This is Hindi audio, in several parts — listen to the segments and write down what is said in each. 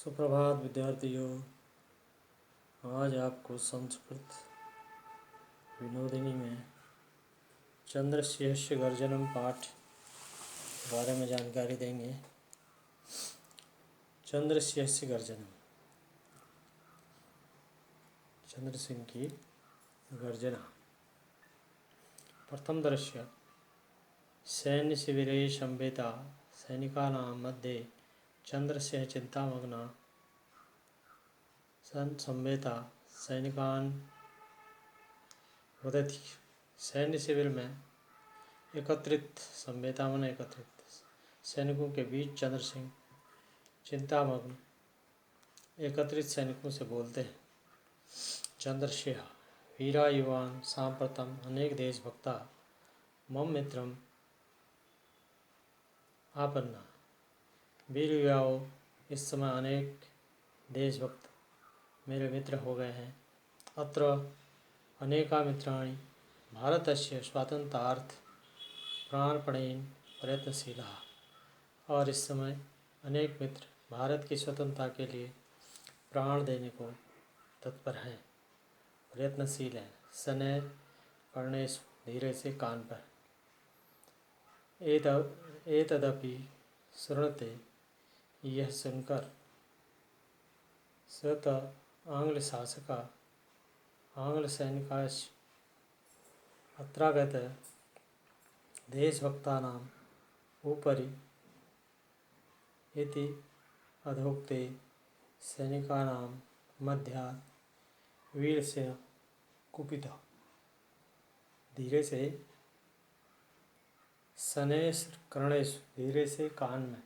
सुप्रभात विद्यार्थियों। आज आपको संस्कृत विनोदिनी में चंद्रस्यस्य गर्जनम पाठ बारे में जानकारी देंगे। चंद्रस्यस्य गर्जनम, चंद्र सिंह की गर्जना। प्रथम दृश्य सैन्य शिविरे संवेता सैनिकानां मध्ये चंद्रस्य चिंतामग्ना सन संवेता सैनिकान वदति। सैन्य शिविर में एकत्रित, संवेता मन एकत्रित सैनिकों के बीच चंद्र सिंह चिंतामग्न एकत्रित सैनिकों से बोलते हैं। चंद्रस्यः वीरा युवान सांप्रतम अनेक देशभक्ता मम मित्रम आपन्ना। वीर युवाओं, इस समय अनेक देशभक्त मेरे मित्र हो गए हैं। अत्र अनेका मित्राणि भारतस्य स्वातंत्र्यार्थ प्राणपणेन प्रयत्नशीलाः। और इस समय अनेक मित्र भारत की स्वतंत्रता के लिए प्राण देने को तत्पर हैं, प्रयत्नशील हैं। शनैः कर्णेषु, धीरे से कान पर। एतदपि शृणुते, यह सुनकर स त आंग्ल सैनिकाश्च अत्रागत देशभक्तानाम् उपरि इति अधोक्ते सैनिकानां मध्यात् वीरस्य कुपितः। धीरे से शनैः कर्णेषु, धीरे से कान में।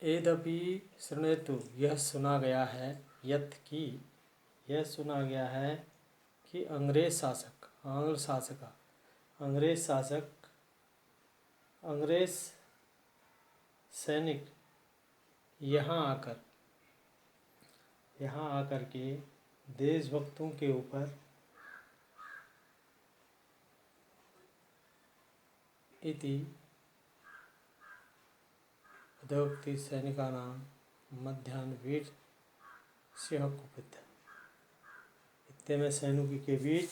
एदपि शृणुते, यह सुना गया है, यत् की यह सुना गया है कि अंग्रेज सैनिक यहाँ आकर के देशभक्तों के ऊपर इति अधोक्ति सैनिकानां मध्यान वीर सिंह कुपित। इतने में सैनिकों के बीच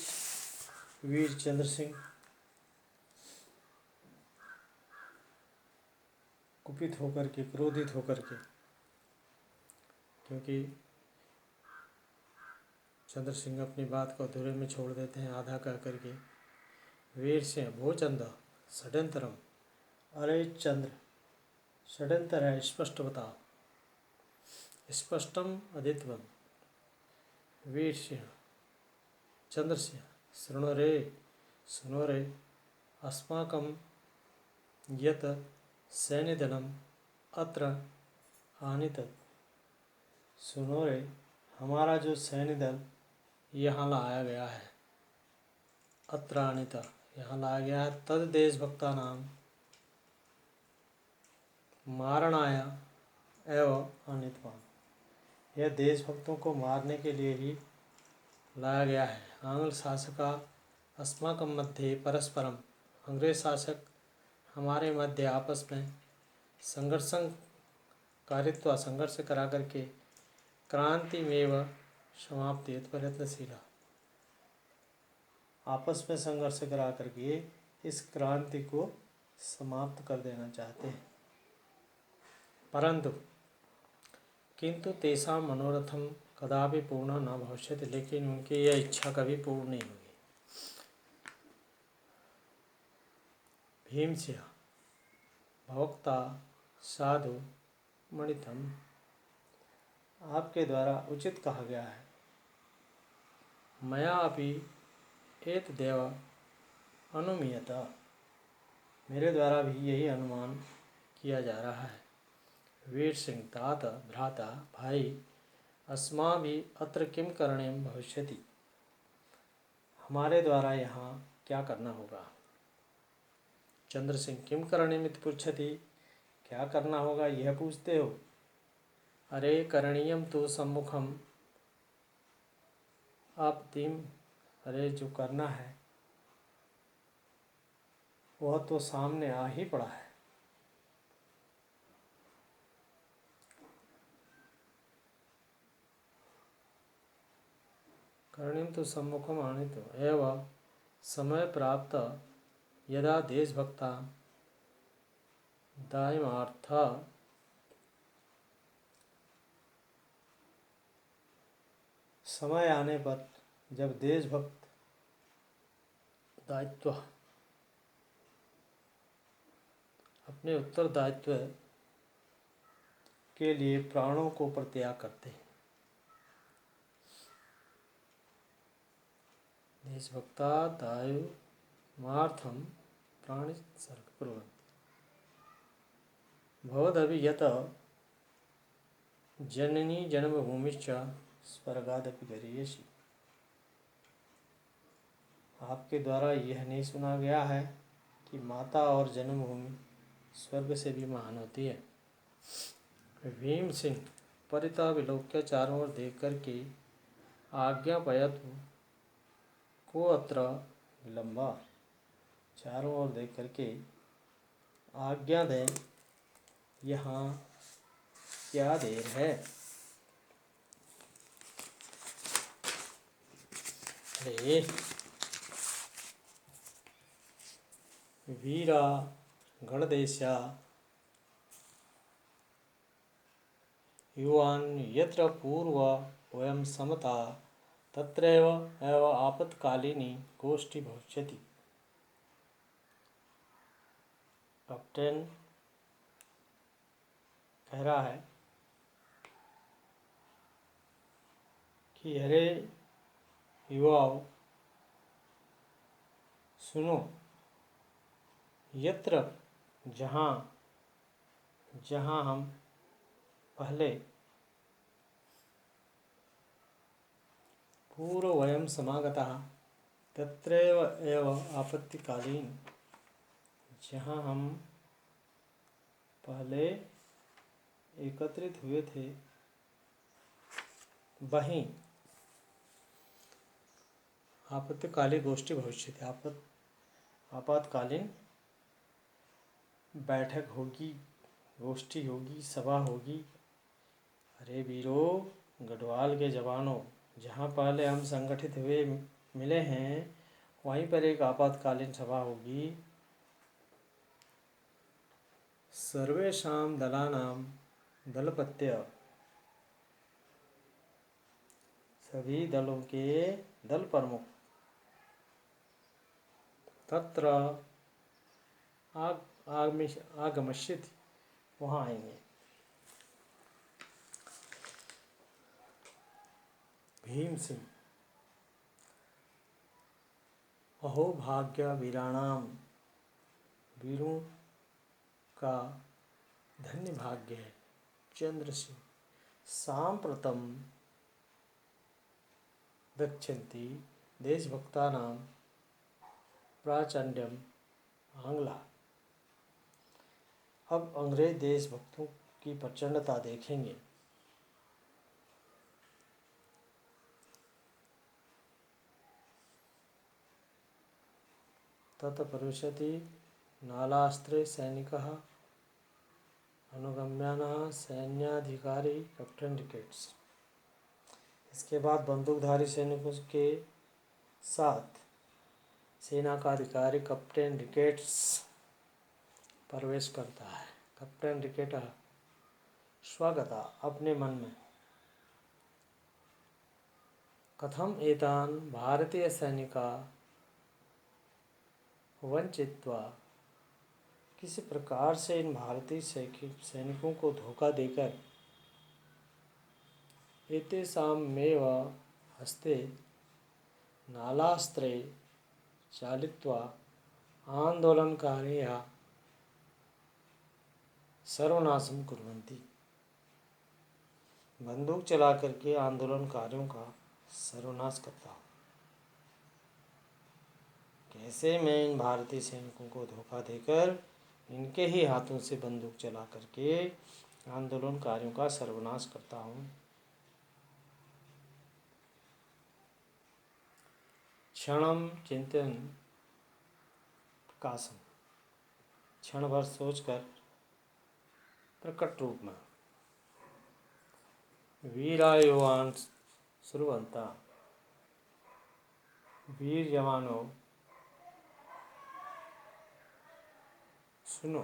वीर चंद्र सिंह कुपित होकर के, क्रोधित होकर के, क्योंकि चंद्र सिंह अपनी बात को अधूरे में छोड़ देते हैं, आधा कह करके। वीर सिंह भो चंद्र षड्यंतरम, अरे चंद्र षड्यंतर है, स्पष्ट बताओ। स्पष्टम अदित्वम। वीर सिंह चंद्र सिंह सुनो रे अस्माकं यत् सैन्यदलम अत्र आनीतत्। सुनो रे, हमारा जो सैन्य दल यहाँ लाया गया है, अत्र आनीत, यहाँ लाया गया है, तद देशभक्ता नाम मारणाय एवं आनीतवान। यह देशभक्तों को मारने के लिए ही लाया गया है। आंग्ल शासका अस्माकं मध्ये परस्परम, अंग्रेज शासक हमारे मध्य आपस में संघर्ष करा करके क्रांति में समाप्ति प्रयत्नशीला, आपस में संघर्ष करा करके इस क्रांति को समाप्त कर देना चाहते हैं। परंतु किंतु तेषां मनोरथम कदापि पूर्ण न भविष्यति, लेकिन उनकी यह इच्छा कभी पूर्ण नहीं होगी। भीमसिंह भवक्ता साधु मणितम, आपके द्वारा उचित कहा गया है। मया अपि एतदेव अनुमीयत, मेरे द्वारा भी यही अनुमान किया जा रहा है। वीर सिंह तात भ्राता, भाई अस्माभिः अत्र किं करणीयं भविष्यति, हमारे द्वारा यहाँ क्या करना होगा। चंद्र सिंह किं करणीयम् इति पृच्छति, क्या करना होगा यह पूछते हो। अरे करणीयम तो सम्मुखम आपतिम, अरे जो करना है वह तो सामने आ ही पड़ा है। तु सम्मुखम आनीतो एव समय प्राप्त यदा देशभक्ता दायमार्थ समय आने पर जब देशभक्त दायित्व अपने उत्तरदायित्व के लिए प्राणों को परित्याग करते हैं। देशभक्ता दायमार्थम प्राणी सर्ग कुर्वन्ति भवदपि यत जननी जन्मभूमिश्च स्वर्गादपि गरीयसी। आपके द्वारा यह नहीं सुना गया है कि माता और जन्मभूमि स्वर्ग से भी महान होती है। भीम सिंह परिता विलोक्य चारों ओर देख करके आज्ञापयतु को अत्र विलंबा। चारों ओर देख करके आज्ञा दें, यहाँ क्या देर है। अरे वीरा गणदेशा युवान् यत्र पूर्व वयं समता तत्रैव एव आपत्कालीनी गोष्ठी भविष्यति। कैप्टन कह रहा है कि अरे युवाओं सुनो, यत्र जहाँ जहाँ हम पहले पूर्व वयम समागतः तत्रैव एव आपत्तिकालीन, जहाँ हम पहले एकत्रित हुए थे वहीं आपत्तिकालीन गोष्ठी भविष्य थी। आपातकालीन बैठक होगी, गोष्ठी होगी, सभा होगी। अरे वीरों, गढ़वाल के जवानों, जहाँ पहले हम संगठित हुए मिले हैं वहीं पर एक आपातकालीन सभा होगी। सर्वेषां दलानां दलपत्य, सभी दलों के दल प्रमुख तत्र आगमिष्यति, वहाँ आएंगे। भीम सिंह अहो भाग्य वीराणाम, वीरों का धन्य भाग्य है। चंद्र सिंह सांप्रतम दक्षिणती देशभक्तानां प्राचंड्यम आंग्ला। अब अंग्रेज देशभक्तों की प्रचंडता देखेंगे। तत प्रविशति नालास्त्रे सैनिकः अनुगम्यानः सैन्याधिकारी कैप्टन रिकेट्स। इसके बाद बंदूकधारी सैनिकों के साथ सेना का अधिकारी कैप्टन रिकेट्स प्रवेश करता है। कैप्टन रिकेट स्वागता अपने मन में, कथम एतान भारतीय सैनिका वंचित्वा, किसी प्रकार से इन भारतीय सैनिकों को धोखा देकर एतेषामेव हस्ते नालास्त्रे चालित्वा आंदोलनकारिणः सर्वनाशं कुर्वन्ति। बंदूक चला करके आंदोलनकारियों का सर्वनाश करता हूँ। कैसे मैं इन भारतीय सैनिकों को धोखा देकर इनके ही हाथों से बंदूक चला करके आंदोलनकारियों का सर्वनाश करता हूँ। क्षणम चिंतन प्रकाशम, क्षण भर सोचकर प्रकट रूप में वीरायुवान श्रुवंता, वीर जवानों सुनो,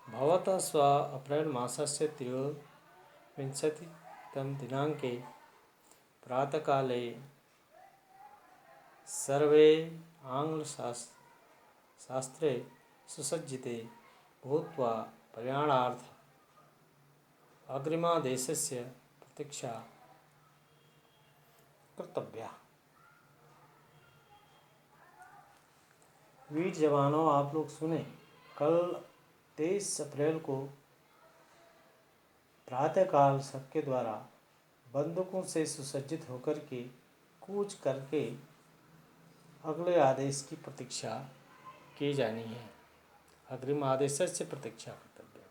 भवतः स्व अप्रैल मासस्य त्रयोविंशतितमदिनाङ्के प्रातःकाले सर्वे आङ्ग्लशास्त्रे सुसज्जिते भूत्वा प्रयाणार्थम् अग्रिमादेशस्य प्रतीक्षा कर्तव्या। वीर जवानों, आप लोग सुने, कल 23 अप्रैल को प्रातःकाल सबके द्वारा बंदूकों से सुसज्जित होकर के कूच करके अगले आदेश की प्रतीक्षा की जानी है। अग्रिम आदेश से प्रतीक्षा कर्तव्य।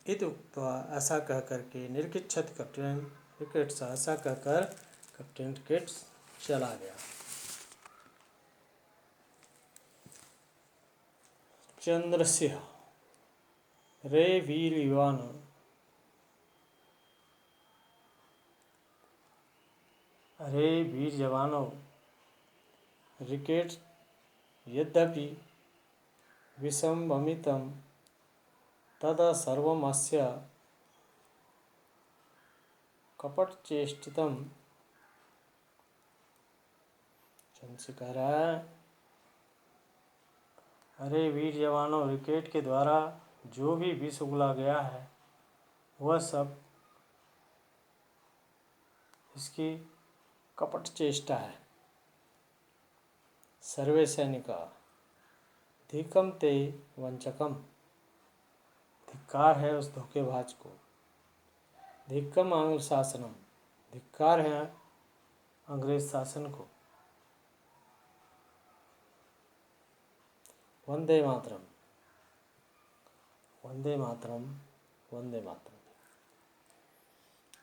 इत उक्त्वा, ऐसा कह करके, निर्गच्छति कैप्टन रिकेट्स, ऐसा कहकर कैप्टन रिकेट्स चला गया। चंद्रसिंह, रे वीर युवान, अरे वीर जवानों, रिकेट यद्यपि विसंभमितं तद सर्वमस्य कपटचेष्टितं। चंद्रसिंह कह रहा है, अरे वीर जवानों, रिकेट के द्वारा जो भी विष उगला गया है वह सब इसकी कपट चेष्टा है। सर्वे सैनिका धिक्कम ते वंचकम, धिक्कार है उस धोखेबाज को। धिक्कम आंग्ल शासनम, धिक्कार है अंग्रेज शासन को। वंदे मातरम, वंदे मातरम, वंदे मातरम।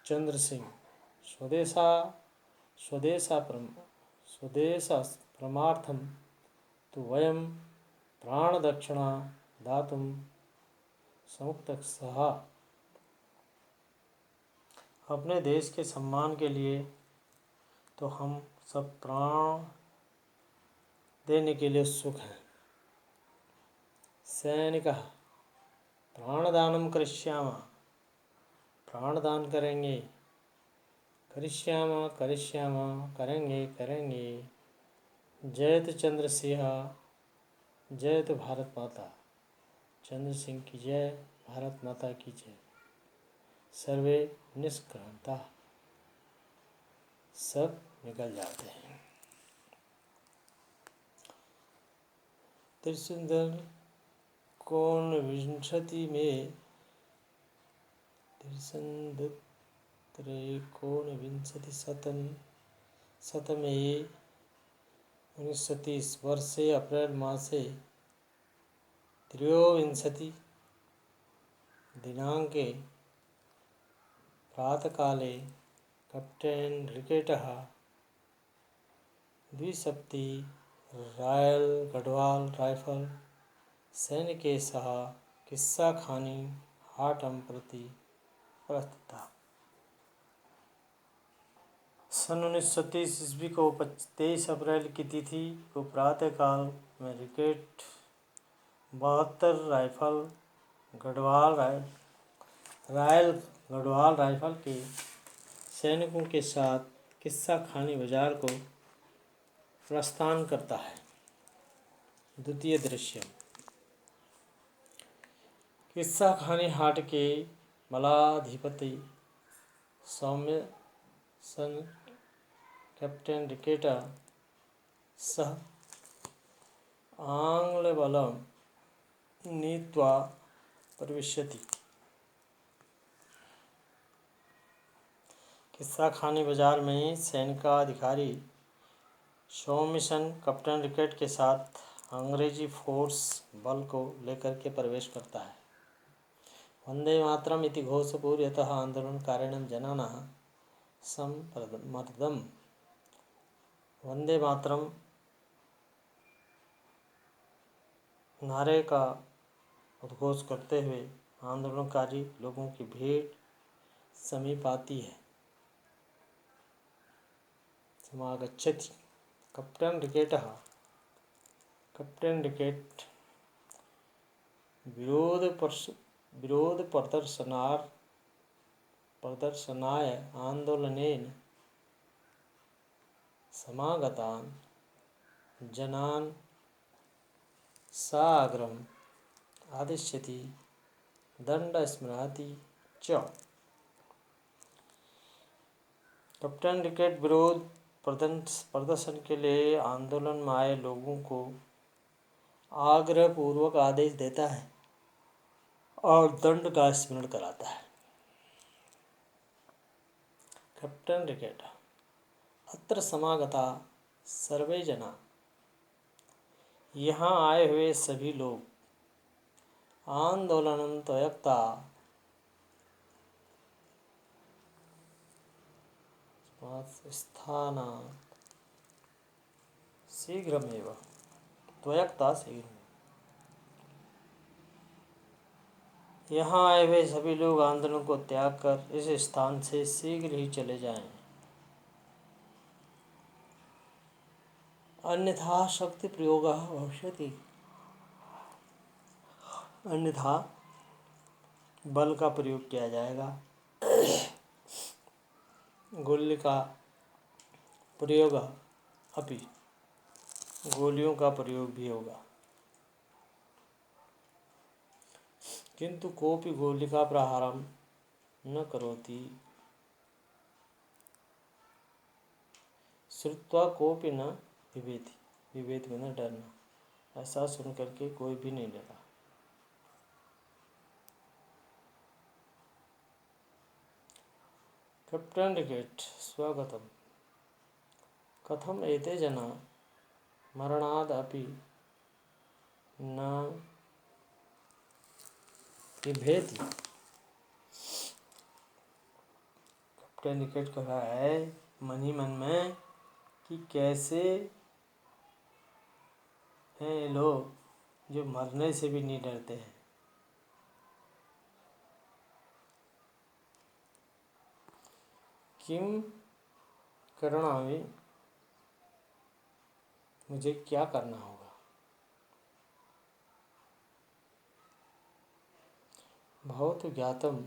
चंद्रसिंह, स्वदेशप्रमार्थं तु वयं प्राणदक्षिणा दातुं समुक्तः। अपने देश के सम्मान के लिए तो हम सब प्राण देने के लिए उत्सुक हैं। सैनिकः प्राणदानं करिष्यामः, प्राणदान करेंगे। करिष्यामः, करिष्यामः, करेंगे, करेंगे। जयतु चंद्रसिंह, जयतु भारत माता। चंद्र सिंह की जय, भारत माता की जय। सर्वे निष्क्रांता, सब निकल जाते हैं। त्रिशुंदर कोनविंशति में शतमे 1930 वर्षे अप्रैल मासे त्रयोविंशति दिनाङ्के प्रातःकाले कैप्टेन रिकेटः द्विसप्ति रॉयल गढ़वाल राइफल सैनिकैः सह किस्साखानी हाटं प्रति प्रस्थितः। सन 1930 ईस्वी को 23 अप्रैल की तिथि को प्रातःकाल में रिकेट 72 राइफल रॉयल गढ़वाल राइफल के सैनिकों के साथ किस्साखानी बाजार को प्रस्थान करता है। द्वितीय दृश्य, किस्साखानी हाट के मलाधिपति सौम्य सन कैप्टेन रिकेटा सह आंग्लबलं नीत्वा प्रविशति। किस्साखानी बाजार में सैनिकाधिकारी सौम्यसन कैप्टन रिकेट के साथ अंग्रेजी फोर्स बल को लेकर के प्रवेश करता है। वंदे मातरम इति घोषपूर्व यतः आंदोलनकारिणं जनानाः सम्मर्दम्। वंदे मातरम नारे का उद्घोष करते हुए आंदोलनकारी लोगों की भीड़ समीप आती है। समागच्छति। कैप्टन रिकेटः कैप्टन रिकेट विरोधप्रदर्शनाय आन्दोलनेन समागतान् जनान् साग्रहम् आदिश्यति, दण्ड स्मृति च। कैप्टन रिकेट विरोध प्रदर्शन के लिए आंदोलन में आए लोगों को आग्रह पूर्वक आदेश देता है और दंड का स्मरण कराता है। कैप्टन रिकेट अत्र समागता सर्वे जना, यहाँ आए हुए सभी लोग आंदोलन त्यक्ता स्थानात् शीघ्रमेव त्यक्ता शीघ्र, यहाँ आए हुए सभी लोग आंदोलन को त्याग कर इस स्थान से शीघ्र ही चले जाएं, अन्यथा शक्ति प्रयोग भविष्यति, अन्यथा बल का प्रयोग किया जाएगा, गोली का प्रयोग अपि, गोलियों का प्रयोग भी होगा। किंतु कोपि गोलिका प्रहारं न करोति, श्रुत्वा कोपि न बिभेति, विभेद में न डरना, ऐसा सुन करके कोई भी नहीं डरा। कैप्टन रिकेट स्वागतम कथम एते जना मरणाद अपि न बिभेति। कैप्टन रिकेट कह रहा है मन ही मन में कि कैसे हैं ये लोग जो मरने से भी नहीं डरते हैं। किम करणामि, मुझे क्या करना होगा। भवतु ज्ञातम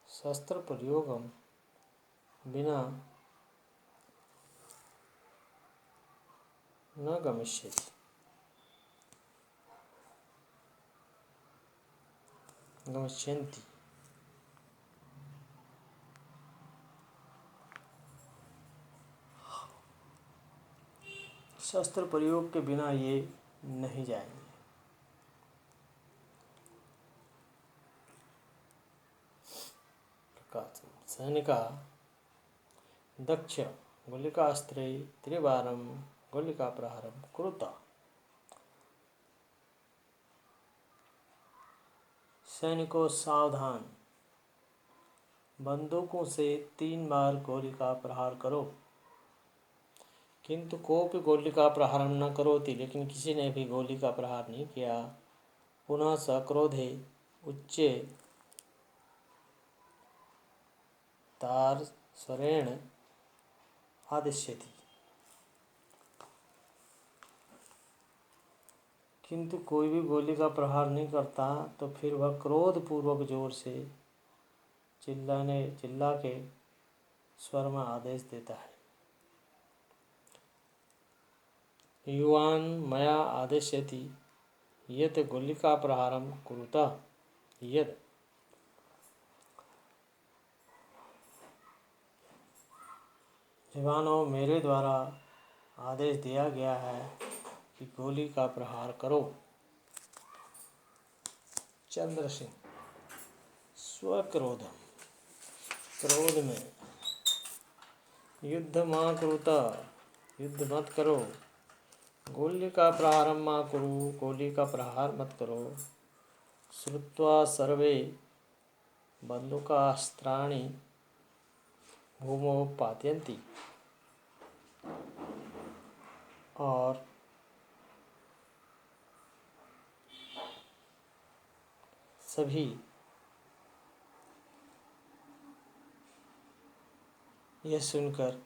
शस्त्र प्रयोगम बिना न गमिष्यति, गमिष्यन्ति। शस्त्र प्रयोग के बिना ये नहीं जाएंगे। सैनिका दक्ष गोलिकास्त्रे त्रिवारं गोलिका प्रहारं कुरुता। सैनिकों सावधान, बंदूकों से 3 बार गोली का प्रहार करो। किंतु कोपि गोली का प्रहार न करोति, लेकिन किसी ने भी गोली का प्रहार नहीं किया। पुनः सक्रोधे उच्चे तार स्वरेण आदिश्यति, किंतु कोई भी गोली का प्रहार नहीं करता तो फिर वह क्रोध पूर्वक जोर से चिल्ला के स्वर में आदेश देता है। युवान मया आदेश्यति यत् गोलिका प्रहारं कुरुता, यद जवानों मेरे द्वारा आदेश दिया गया है कि गोली का प्रहार करो। चंद्र सिंह स्वक्रोध, क्रोध में युद्ध मां कुरुता, युद्ध मत करो। गोली का प्रहारं मा कुरु, गोली का प्रहार मत करो। श्रुत्वा सर्वे बंदूकास्त्राणि भूमौ पातयन्ति, और सभी यह सुनकर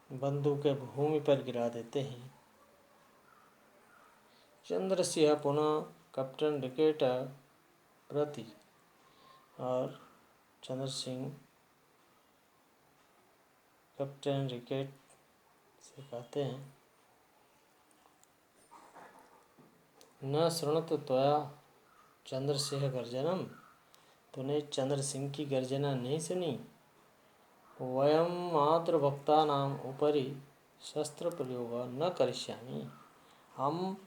बंदूकें भूमि पर गिरा देते हैं। चंद्रसिंह पुनः कैप्टन रिकेट प्रति और चंद्र सिंह कैप्टन रिकेट से कहते हैं, न शृणुत त्वया चंद्र सिंह गर्जनम, तूने चंद्र सिंह की गर्जना नहीं सुनी। वयम मातृभक्तानाम उपरि शस्त्र प्रयोग न करिष्यामि, हम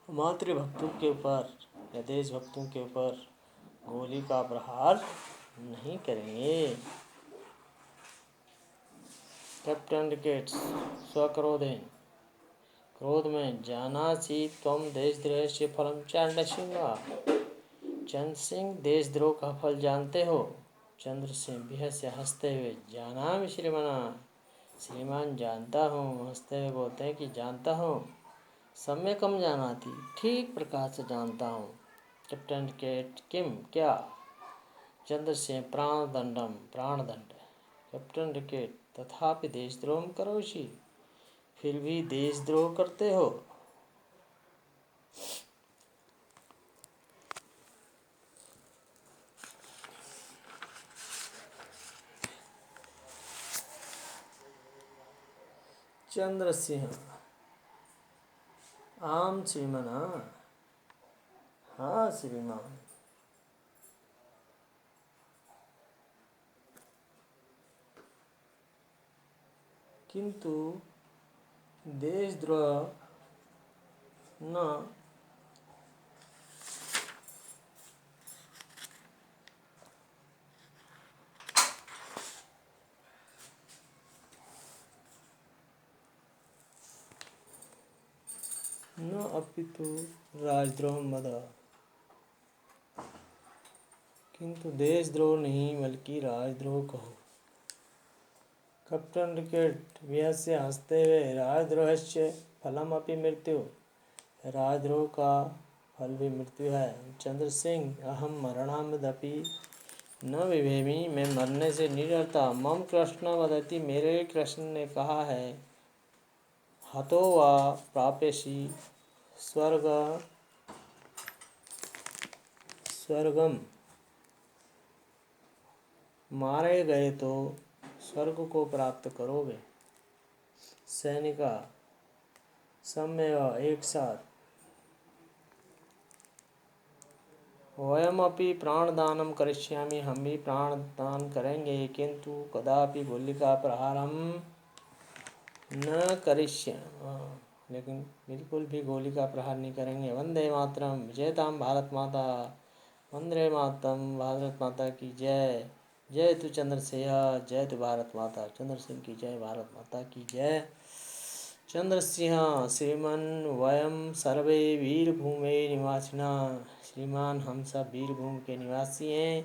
मातृभक्तों के ऊपर या देशभक्तों के ऊपर गोली का प्रहार नहीं करेंगे। कैप्टन रिकेट स्वक्रोधेन, क्रोध में, जानासि त्वं देशद्रोहस्य फलं चंद्रसिंह, चंद्र सिंह देशद्रोह का फल जानते हो। चंद्र सिंह बिहस्य हंसते हुए, जानामि श्रीमान, श्रीमान जानता हूँ। हंसते हुए बोलते हैं कि जानता हूँ। सम्यकम जानाति, ठीक प्रकार से जानता हूँ। कैप्टन रिकेट किम, क्या। चंद्र सिंह प्राणदंडम, प्राणदंड। कैप्टन रिकेट तथापि देशद्रोह करोषि, फिर भी देशद्रोह करते हो। चंद्र सिंह आम श्रीमान, हाँ श्रीमान। किंतु देशद्रोह न अपितु राजद्रोह मद, किंतु देशद्रोह नहीं बल्कि राजद्रोह कहो। कैप्टन रिकेट व्यस्य हंसते हुए, राजद्रोहस्य फलमपि मृत्यु, राजद्रोह का फल भी मृत्यु है। चंद्र सिंह अहम मरणामदपि न विभेमि, मैं मरने से नहीं डरता। मम कृष्ण वदति, मेरे कृष्ण ने कहा है, हतो वा प्राप्यसि स्वर्गम, मारे गए तो स्वर्ग को प्राप्त करोगे। सैनिका सम्यव, एक साथ। वयमपि प्राणदानम करिष्यामि, हम भी प्राणदान करेंगे, किंतु कदापि गोलिका प्रहारम न करिष्यामि, लेकिन बिल्कुल भी गोली का प्रहार नहीं करेंगे। वंदे मातरम, विजयताम भारत माता, वंदे मातरम, भारत माता की जय। जय तु चंद्र सिंह, जय तु भारत माता। चंद्र सिंह की जय, भारत माता की जय। चंद्र सिंह श्रीमन वयम सर्वे वीरभूमे निवासिना, श्रीमान हम सब वीरभूमि के निवासी हैं।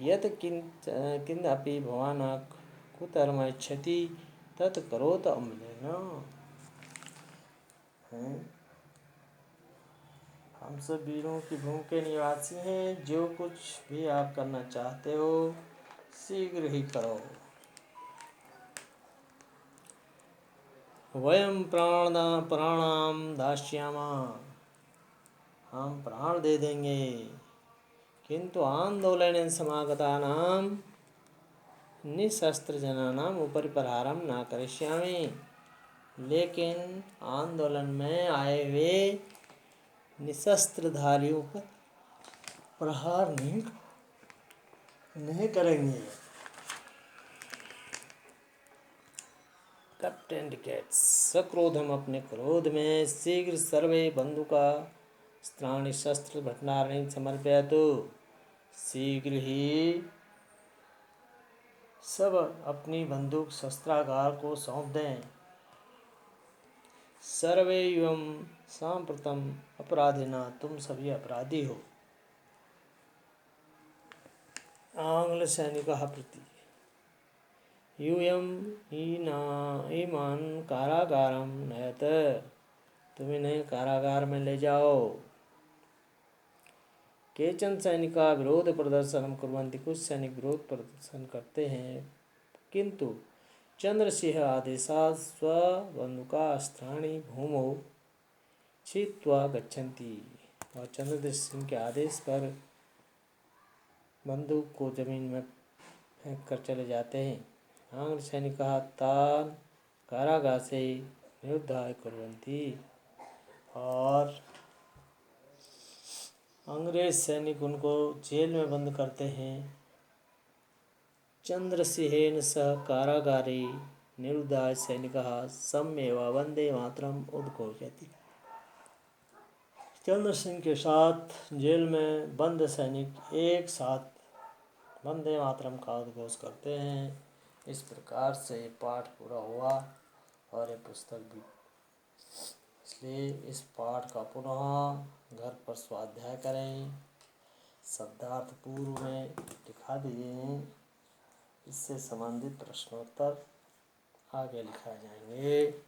यत किंद अपि भवान कुतर्म इच्छति तत् करोत अमलेन, हम सब वीरों की भूमि के निवासी हैं। जो कुछ भी आप करना चाहते हो शीघ्र ही करो। वयम प्राणाम दास्यामा, हम प्राण दे देंगे, किंतु आंदोलन समागतानाम निशस्त्र जनानाम ऊपरी प्रहारम न करिष्यामि, लेकिन आंदोलन में आए हुए निशस्त्रधारियों पर प्रहार नहीं करेंगे। कैप्टन रिकेट सक्रोधम, अपने क्रोध में, शीघ्र सर्वे बंदूका स्त्राणी शस्त्र भटनारणी समर्पयतु, शीघ्र ही सब अपनी बंदूक शस्त्रागार को सौंप दें। सर्वे युवम सांप्रतम अपराधिना, तुम सभी अपराधी हो। आंग्ल सैनिकः प्रति यूयम ईमान कारागारम नयत, तुम इन्हें कारागार में ले जाओ। केचन सैनिका विरोध प्रदर्शन कुर्वन्ति, कुछ सैनिक विरोध प्रदर्शन करते हैं, किंतु चंद्रसिंह आदेशात् स्वबंधुकास्त्राणि भूमौ छित्त्वा गच्छन्ति। और चंद्रदेव सिंह के आदेश पर बंदूक को जमीन में फेंक कर चले जाते हैं। आंग्ल सैनिकाः तान् कारागारे निरुद्धाय कुर्वन्ति। और अंग्रेज सैनिक उनको जेल में बंद करते हैं। चंद्रसिंहेन सह कारागारे निरुद्धाय सैनिकाः सम्मेवा वंदे मातरम उद्घोषयति। चंद्र सिंह के साथ जेल में बंद सैनिक एक साथ वंदे मातरम का उद्घोष करते हैं। इस प्रकार से ये पाठ पूरा हुआ और ये पुस्तक भी। इसलिए इस पाठ का पुनः घर पर स्वाध्याय करें। शब्दार्थ पूर्व में लिखा दिए हैं। इससे संबंधित प्रश्नोत्तर आगे लिखाए जाएंगे।